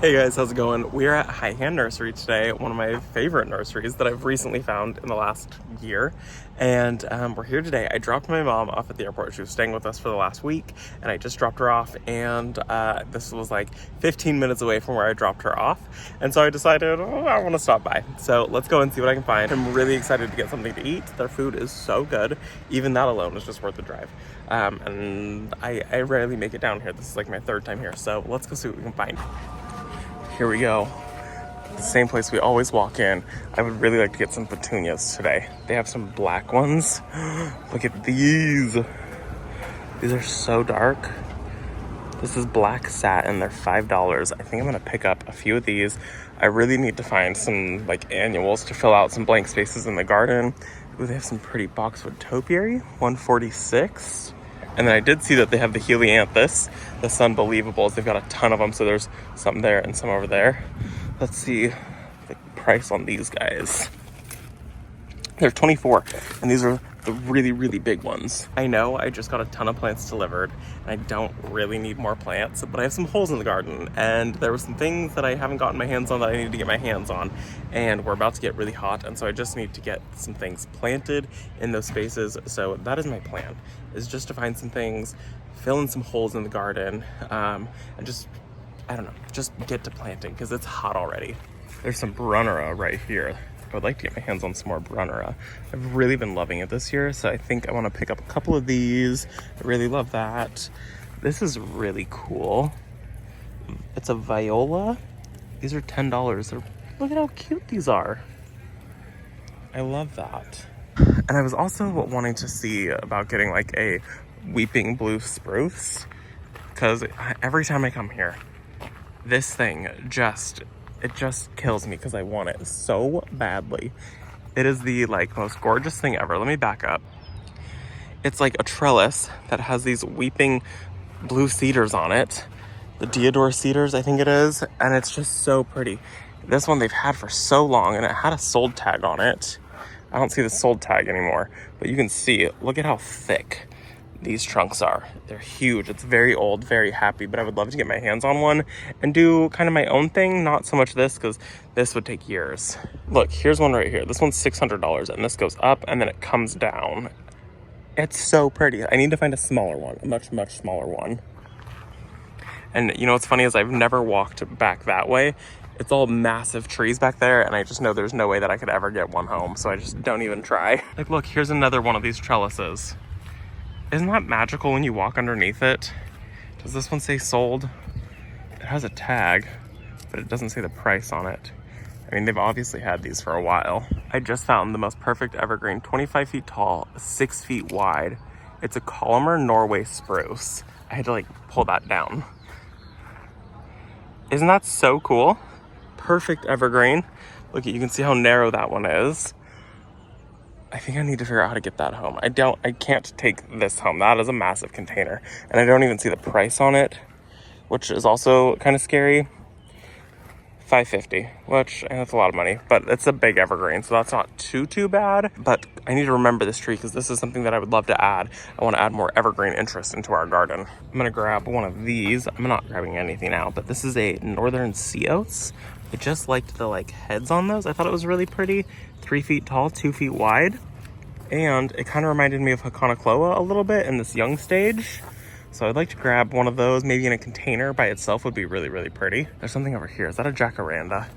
Hey guys, how's it going? We're at High Hand Nursery today, one of my favorite nurseries that I've recently found in the last year. And we're here today. I dropped my mom off at the airport. She was staying with us for the last week, and I just dropped her off. And this was like 15 minutes away from where I dropped her off. And so I decided, I want to stop by. So let's go and see what I can find. I'm really excited to get something to eat. Their food is so good. Even that alone is just worth the drive. And I rarely make it down here. This is like my third time here. So let's go see what we can find. Here we go. The same place we always walk in. I would really like to get some petunias today. They have some black ones. Look at these. These are so dark. This is black satin. They're $5. I think I'm gonna pick up a few of these. I really need to find some like annuals to fill out some blank spaces in the garden. Ooh, they have some pretty boxwood topiary, $146. And then I did see that they have the helianthus, the Sunbelievables. They've got a ton of them, so there's some there and some over there. Let's see the price on these guys. They're $24, and these are the really, really big ones. I know I just got a ton of plants delivered, and I don't really need more plants, but I have some holes in the garden, and there were some things that I haven't gotten my hands on that I need to get my hands on, and we're about to get really hot, and so I just need to get some things planted in those spaces. So that is my plan, is just to find some things, fill in some holes in the garden, and just, I don't know, just get to planting, because it's hot already. There's some Brunnera right here. I would like to get my hands on some more Brunnera. I've really been loving it this year, so I think I want to pick up a couple of these. I really love that. This is really cool. It's a viola. These are $10. Look at how cute these are. I love that. And I was also wanting to see about getting like a weeping blue spruce, because every time I come here, this thing it just kills me because I want it so badly. It is the like most gorgeous thing ever. Let me back up. It's like a trellis that has these weeping blue cedars on it. The Deodar cedars, I think it is. And it's just so pretty. This one they've had for so long, and it had a sold tag on it. I don't see the sold tag anymore, but you can see, look at how thick these trunks are. They're huge. It's very old, very happy, but I would love to get my hands on one and do kind of my own thing. Not so much this, because this would take years. Look, here's one right here. This one's $600, and this goes up and then it comes down. It's so pretty. I need to find a smaller one, a much, much smaller one. And you know what's funny is I've never walked back that way. It's all massive trees back there, and I just know there's no way that I could ever get one home, so I just don't even try. Like, look, here's another one of these trellises. Isn't that magical when you walk underneath it? Does this one say sold? It has a tag, but it doesn't say the price on it. I mean, they've obviously had these for a while. I just found the most perfect evergreen, 25 feet tall, 6 feet wide. It's a Columnar Norway spruce. I had to like pull that down. Isn't that so cool? Perfect evergreen. Look, you can see how narrow that one is. I think I need to figure out how to get that home. I can't take this home. That is a massive container. And I don't even see the price on it, which is also kind of scary. $5.50, which that's a lot of money, but it's a big evergreen, so that's not too bad. But I need to remember this tree because this is something that I would love to add. I want to add more evergreen interest into our garden. I'm gonna grab one of these. I'm not grabbing anything now, but this is a Northern Sea Oats. I just liked the like heads on those. I thought it was really pretty. 3 feet tall, 2 feet wide. And it kind of reminded me of Hakonakloa a little bit in this young stage. So I'd like to grab one of those, maybe in a container by itself would be really, really pretty. There's something over here. Is that a jacaranda?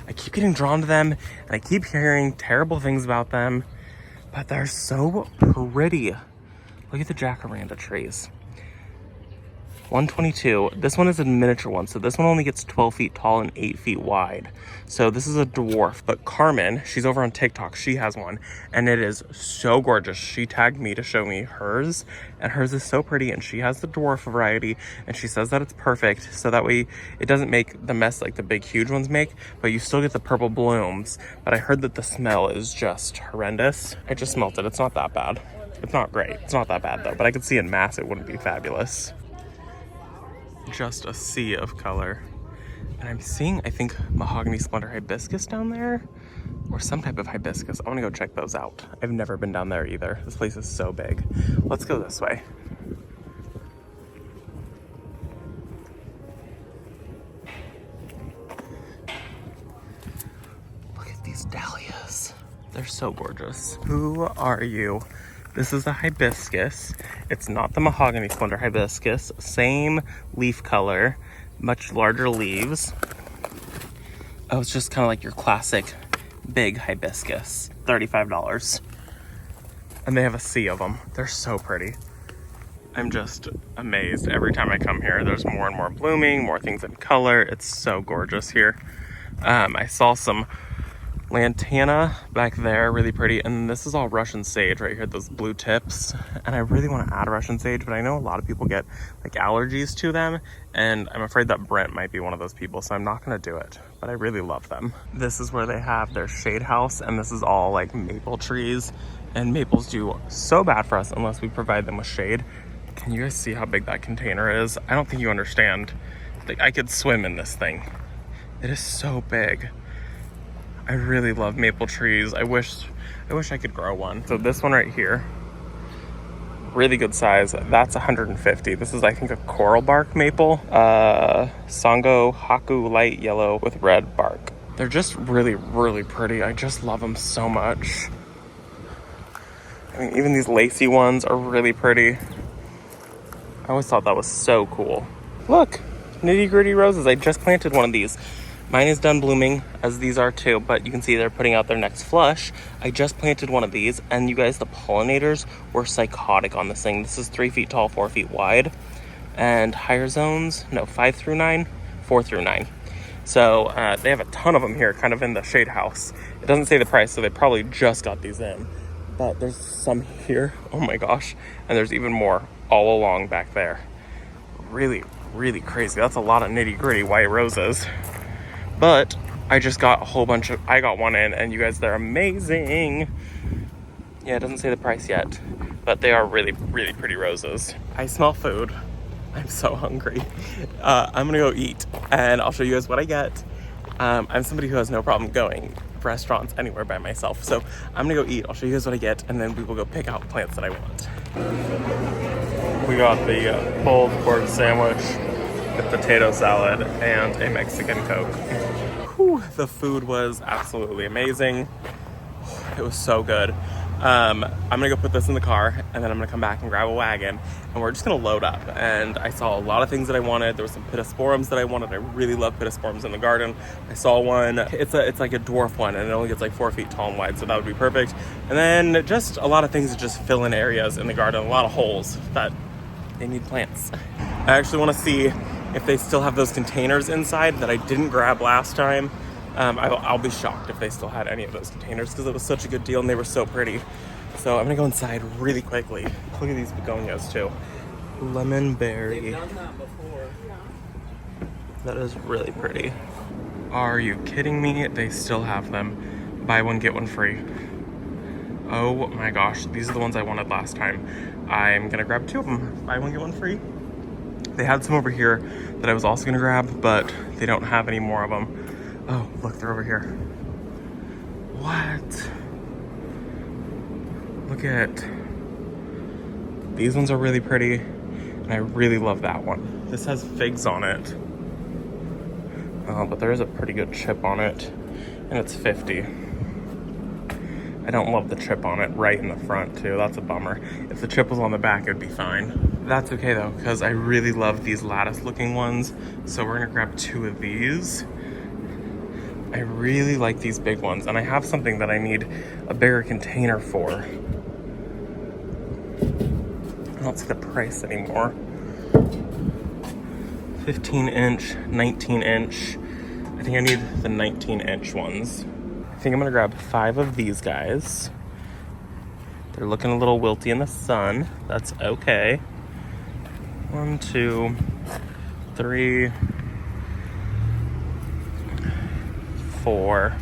I keep getting drawn to them, and I keep hearing terrible things about them, but they're so pretty. Look at the jacaranda trees. 122. This one is a miniature one, so this one only gets 12 feet tall and 8 feet wide. So this is a dwarf, but Carmen, she's over on TikTok, she has one, and it is so gorgeous. She tagged me to show me hers, and hers is so pretty, and she has the dwarf variety, and she says that it's perfect, so that way it doesn't make the mess like the big huge ones make, but you still get the purple blooms. But I heard that the smell is just horrendous. I just smelt it. It's not that bad. It's not great. It's not that bad though, but I could see in mass it wouldn't be fabulous. Just a sea of color. And I'm seeing, I think, mahogany splendor hibiscus down there, or some type of hibiscus. I want to go check those out. I've never been down there either. This place is so big. Let's go this way. They're so gorgeous. Who are you? This is a hibiscus. It's not the mahogany splendor hibiscus. Same leaf color, much larger leaves. Oh, it's just kind of like your classic big hibiscus. $35. And they have a sea of them. They're so pretty. I'm just amazed every time I come here. There's more and more blooming, more things in color. It's so gorgeous here. I saw some lantana back there, really pretty. And this is all Russian sage right here, those blue tips. And I really want to add Russian sage, but I know a lot of people get like allergies to them. And I'm afraid that Brent might be one of those people, so I'm not going to do it. But I really love them. This is where they have their shade house, and this is all like maple trees. And maples do so bad for us unless we provide them with shade. Can you guys see how big that container is? I don't think you understand. Like, I could swim in this thing. It is so big. I really love maple trees. I wish I could grow one. So this one right here, really good size. That's 150. This is, I think, a coral bark maple. Sango Haku light yellow with red bark. They're just really, really pretty. I just love them so much. I mean, even these lacy ones are really pretty. I always thought that was so cool. Look, nitty gritty roses. I just planted one of these. Mine is done blooming, as these are too, but you can see they're putting out their next flush. I just planted one of these, and you guys, the pollinators were psychotic on this thing. This is 3 feet tall, 4 feet wide, and higher zones, no, 5 through 9, 4 through 9. So they have a ton of them here, kind of in the shade house. It doesn't say the price, so they probably just got these in. But there's some here, oh my gosh, and there's even more all along back there. Really, really crazy. That's a lot of nitty gritty white roses. But I just got a whole bunch of, I got one in, and you guys, they're amazing. Yeah, it doesn't say the price yet, but they are really, really pretty roses. I smell food. I'm so hungry. I'm gonna go eat, and I'll show you guys what I get. I'm somebody who has no problem going restaurants anywhere by myself, so I'm gonna go eat. I'll show you guys what I get, and then we will go pick out plants that I want. We got the pulled pork sandwich with potato salad and a Mexican Coke. Whew, the food was absolutely amazing. It was so good. I'm gonna go put this in the car, and then I'm gonna come back and grab a wagon, and we're just gonna load up. And I saw a lot of things that I wanted. There were some pittosporums that I wanted. I really love pittosporums in the garden. I saw one. It's like a dwarf one, and it only gets like 4 feet tall and wide, so that would be perfect. And then just a lot of things that just fill in areas in the garden, a lot of holes that they need plants. I actually want to see if they still have those containers inside that I didn't grab last time. I'll be shocked if they still had any of those containers, because it was such a good deal and they were so pretty. So I'm gonna go inside really quickly. Look at these begonias too. Lemon berry. They've done that before. That is really pretty. Are you kidding me? They still have them. Buy one, get one free. Oh my gosh, these are the ones I wanted last time. I'm gonna grab 2 of them. Buy one, get one free. They had some over here that I was also gonna grab, but they don't have any more of them. Oh, look, they're over here. What? Look at, these ones are really pretty, and I really love that one. This has figs on it. But there is a pretty good chip on it, and it's 50. I don't love the chip on it right in the front too. That's a bummer. If the chip was on the back, it'd be fine. That's okay though, because I really love these lattice looking ones. So we're gonna grab 2 of these. I really like these big ones, and I have something that I need a bigger container for. I don't see the price anymore. 15 inch, 19 inch. I think I need the 19 inch ones. I think I'm gonna grab 5 of these guys. They're looking a little wilty in the sun. That's okay. 1, 2, 3, 4.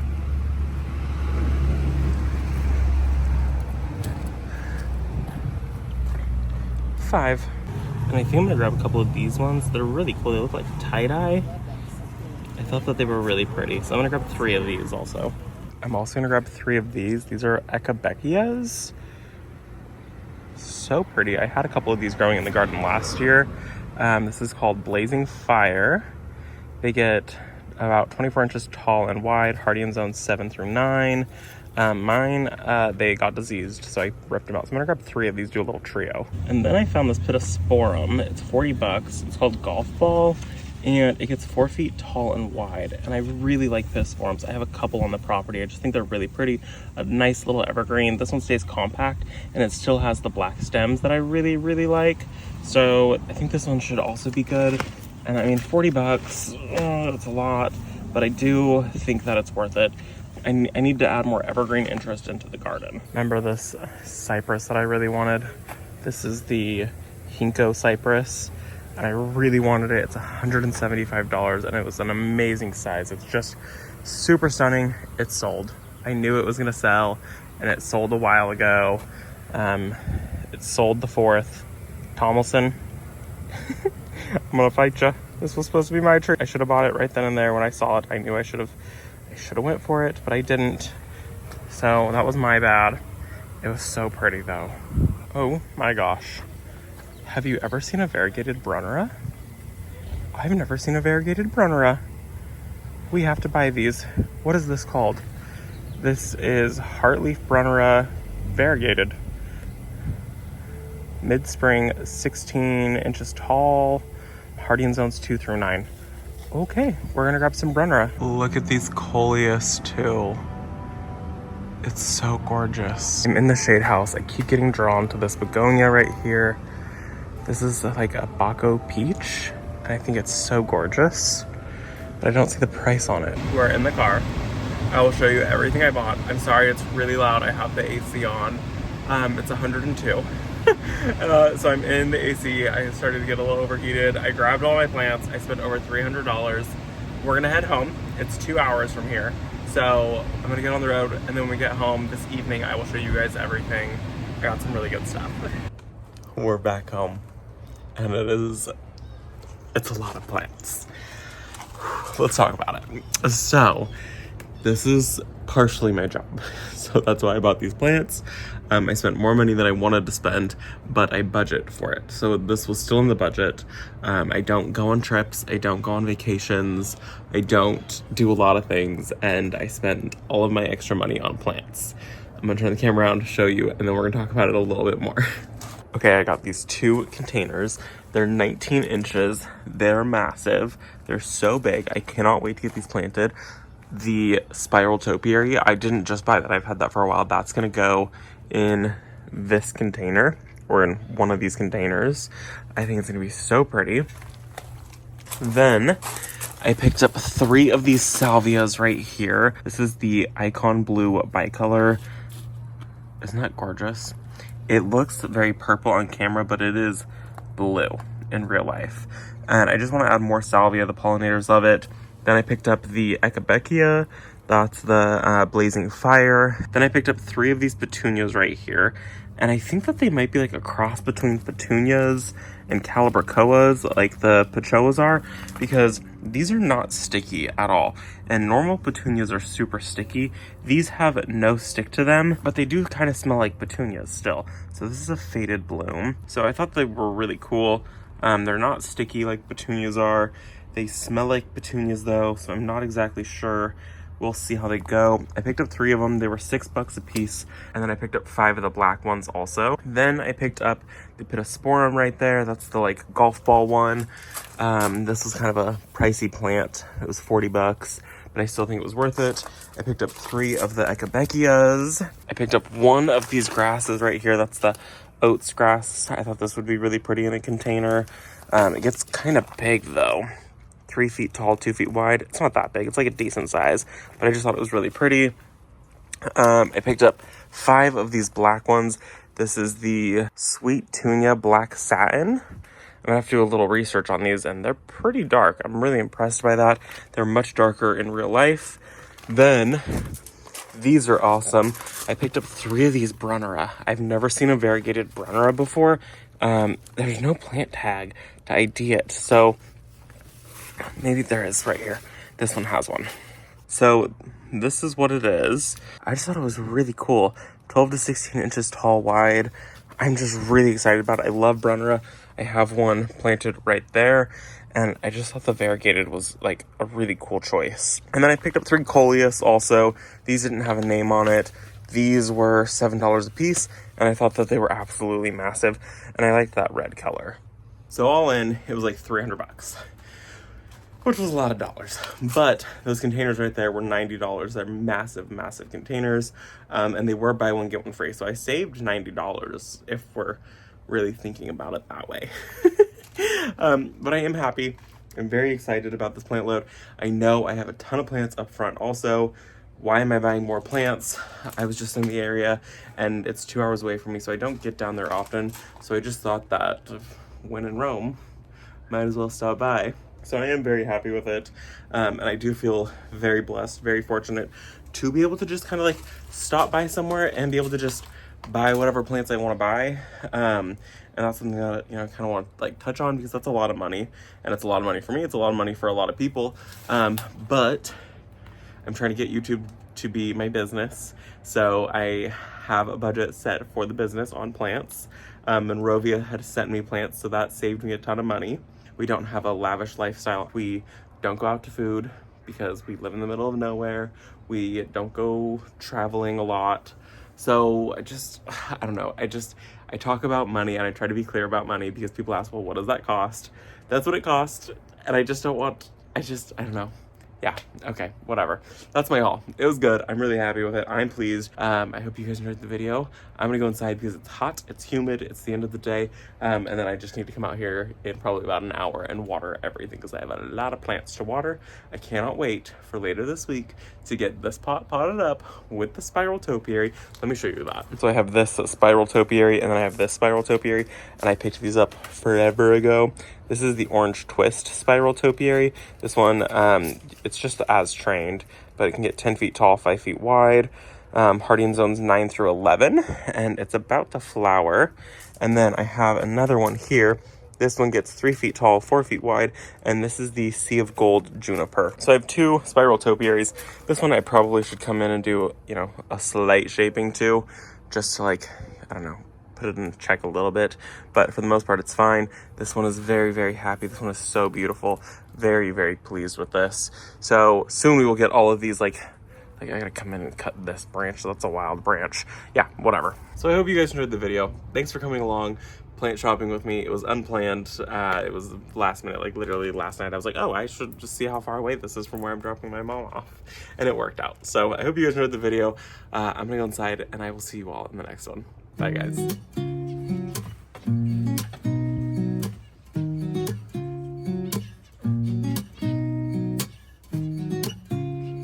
5. And I think I'm gonna grab a couple of these ones. They're really cool. They look like tie-dye. I thought that they were really pretty. So I'm gonna grab 3 of these also. I'm also gonna grab 3 of these. These are echinacea. So pretty. I had a couple of these growing in the garden last year. This is called Blazing Fire. They get about 24 inches tall and wide, hardy in zones 7 through 9. Mine, they got diseased, so I ripped them out. So I'm gonna grab 3 of these, do a little trio. And then I found this Pittosporum. It's 40 bucks. It's called Golf Ball, and it gets 4 feet tall and wide. And I really like Pittosporums. I have a couple on the property. I just think they're really pretty. A nice little evergreen. This one stays compact, and it still has the black stems that I really, really like. So I think this one should also be good. And I mean, 40 bucks, it's a lot, but I do think that it's worth it. I need to add more evergreen interest into the garden. Remember this cypress that I really wanted? This is the Ginkgo cypress, and I really wanted it. It's $175, and it was an amazing size. It's just super stunning. It sold. I knew it was gonna sell, and it sold a while ago. It sold the 4th. Tomlinson, I'm gonna fight you. This was supposed to be my tree. I should have bought it right then and there when I saw it. I knew I should have went for it, but I didn't. So that was my bad. It was so pretty though. Oh my gosh. Have you ever seen a variegated Brunnera? I've never seen a variegated Brunnera. We have to buy these. What is this called? This is Heartleaf Brunnera variegated. Mid-spring, 16 inches tall, hardying zones 2 through 9. Okay, we're gonna grab some Brunnera. Look at these coleus too. It's so gorgeous. I'm in the shade house. I keep getting drawn to this begonia right here. This is like a Baco peach, and I think it's so gorgeous, but I don't see the price on it. We're in the car. I will show you everything I bought. I'm sorry it's really loud. I have the AC on. It's 102. So I'm in the AC. I started to get a little overheated. I grabbed all my plants. I spent over $300. We're gonna head home. It's 2 hours from here. So I'm gonna get on the road, and then when we get home this evening, I will show you guys everything. I got some really good stuff. We're back home, and it's a lot of plants. Let's talk about it. So this is partially my job. So that's why I bought these plants. I spent more money than I wanted to spend, but I budget for it. So this was still in the budget. I don't go on trips. I don't go on vacations. I don't do a lot of things, and I spend all of my extra money on plants. I'm gonna turn the camera around to show you, and then we're gonna talk about it a little bit more. Okay, I got these 2 containers. They're 19 inches. They're massive. They're so big. I cannot wait to get these planted. The spiral topiary, I didn't just buy that. I've had that for a while. That's gonna go in this container, or in one of these containers. I think it's gonna be so pretty. Then I picked up 3 of these salvias right here. This is the Icon Blue bicolor. Isn't that gorgeous? It looks very purple on camera, but it is blue in real life. And I just want to add more salvia. The pollinators love it. Then I picked up the Echinacea. That's the Blazing Fire. Then I picked up 3 of these petunias right here. And I think that they might be like a cross between petunias and calibrachoas, like the pechoas are, because these are not sticky at all. And normal petunias are super sticky. These have no stick to them, but they do kind of smell like petunias still. So this is a faded bloom. So I thought they were really cool. They're not sticky like petunias are. They smell like petunias though, so I'm not exactly sure. We'll see how they go. I picked up 3 of them. They were $6 a piece. And then I picked up 5 of the black ones also. Then I picked up the Pittosporum right there. That's the like golf ball one. This was kind of a pricey plant. It was 40 bucks, but I still think it was worth it. I picked up 3 of the Echinacea. I picked up 1 of these grasses right here. That's the oats grass. I thought this would be really pretty in a container. It gets kind of big though. 3 feet tall, 2 feet wide. It's not that big. It's like a decent size, but I just thought it was really pretty. I picked up 5 of these black ones. This is the Sweet Tunia Black Satin. I'm gonna have to do a little research on these, and they're pretty dark. I'm really impressed by that. They're much darker in real life. Then these are awesome. I picked up 3 of these Brunnera. I've never seen a variegated Brunnera before. There's no plant tag to ID it, so maybe there is right here. This one has one. So this is what it is. I just thought it was really cool. 12 to 16 inches tall, wide. I'm just really excited about it. I love Brunnera. I have one planted right there, and I just thought the variegated was like a really cool choice. And then I picked up 3 coleus also. These didn't have a name on it. These were $7 a piece, and I thought that they were absolutely massive, and I liked that red color. So all in, it was like $300, which was a lot of dollars. But those containers right there were $90. They're massive, massive containers, and they were buy one, get one free. So I saved $90 if we're really thinking about it that way. But I am happy. I'm very excited about this plant load. I know I have a ton of plants up front also. Why am I buying more plants? I was just in the area, and it's 2 hours away from me, so I don't get down there often. So I just thought that when in Rome, might as well stop by. So I am very happy with it, and I do feel very blessed, very fortunate to be able to just kind of like stop by somewhere and be able to just buy whatever plants I want to buy. And that's something that, you know, I kind of want to like touch on, because that's a lot of money, and it's a lot of money for me. It's a lot of money for a lot of people. But I'm trying to get YouTube to be my business. So I have a budget set for the business on plants. Monrovia had sent me plants, so that saved me a ton of money. We don't have a lavish lifestyle. We don't go out to food because we live in the middle of nowhere. We don't go traveling a lot. So I don't know. I talk about money, and I try to be clear about money, because people ask, well, what does that cost? That's what it costs. And I just don't want, I don't know. Yeah, okay, whatever. That's my haul. It was good. I'm really happy with it. I'm pleased. I hope you guys enjoyed the video. I'm gonna go inside because it's hot, it's humid, it's the end of the day, and then I just need to come out here in probably about an hour and water everything, because I have a lot of plants to water. I cannot wait for later this week to get this pot potted up with the spiral topiary. Let me show you that. So I have this spiral topiary, and then I have this spiral topiary, and I picked these up forever ago. This is the orange twist spiral topiary. This one, it's just as trained, but it can get 10 feet tall, 5 feet wide. Hardying zones 9 through 11, and it's about to flower. And then I have another one here. This one gets 3 feet tall, 4 feet wide, and this is the Sea of Gold juniper. So I have 2 spiral topiaries. This one I probably should come in and do, you know, a slight shaping to, just to like, I don't know, put it in check a little bit, but for the most part it's fine. This one is very, very happy. This one is so beautiful. Very, very pleased with this. So soon we will get all of these, like I gotta come in and cut this branch. So that's a wild branch. Yeah, whatever. So I hope you guys enjoyed the video. Thanks for coming along plant shopping with me. It was unplanned. It was last minute, like literally last night. I was like, oh, I should just see how far away this is from where I'm dropping my mom off. And it worked out. So I hope you guys enjoyed the video. I'm gonna go inside, and I will see you all in the next one. Bye, guys.